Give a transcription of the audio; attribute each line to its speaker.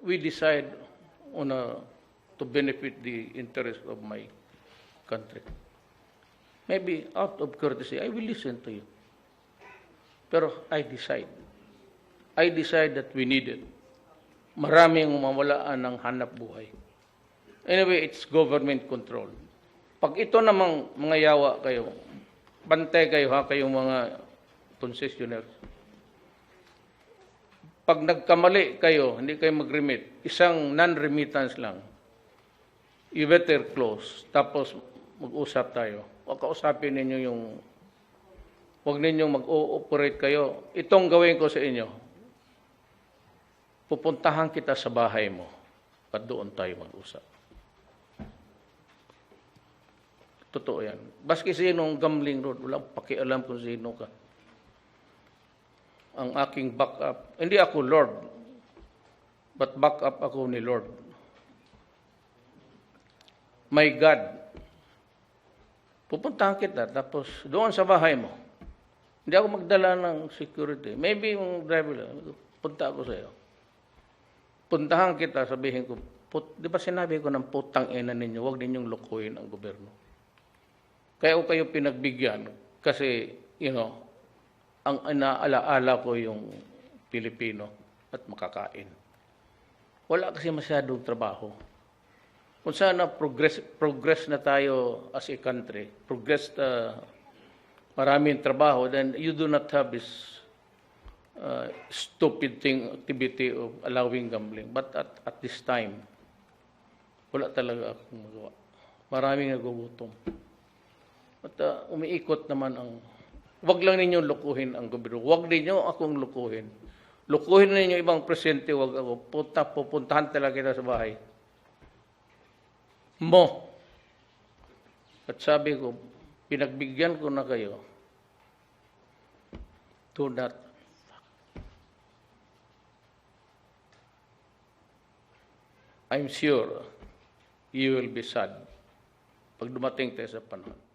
Speaker 1: we decide on to benefit the interest of my country. Maybe out of courtesy, I will listen to you. Pero I decide. I decide that we need it. Maraming mawalaan ng hanap buhay. Anyway, it's government control. Pag ito namang mga yawa kayo, bantay kayo ha, kayong mga concessionaires. Pag nagkamali kayo, hindi kayo mag-remit, isang non-remittance lang, you better close. Tapos mag-usap tayo. O kausapin ninyo yung, huwag ninyong mag-ooperate kayo. Itong gawin ko sa inyo, pupuntahan kita sa bahay mo at doon tayo mag-usap. Totoo yan. Baski sinong gambling road, walang pakialam kung sino ka. Ang aking backup, hindi ako Lord, but backup ako ni Lord. My God, pupuntahan kita, tapos doon sa bahay mo. Hindi ako magdala ng security. Maybe yung driver lang, punta ako sa iyo. Puntahan kita, sabihin ko, di ba sinabi ko ng putang ina ninyo, huwag ninyong lukuhin ang gobyerno. Kaya ko kayo pinagbigyan kasi, ang inaalaala ko yung Pilipino at makakain. Wala kasi masyadong trabaho. Kung sana progress na tayo as a country, maraming trabaho, then you do not have this stupid activity of allowing gambling. But at this time, wala talaga akong magawa. Maraming nagugutom. At umiikot naman ang... Huwag lang ninyo lukuhin ang gobyerno. Huwag ninyo akong lukuhin. Lukuhin ninyo ibang presidente, huwag ako. Pupuntahan talaga kita sa bahay mo. At sabi ko, pinagbigyan ko na kayo. Do not. I'm sure you will be sad pag dumating tayo sa panahon.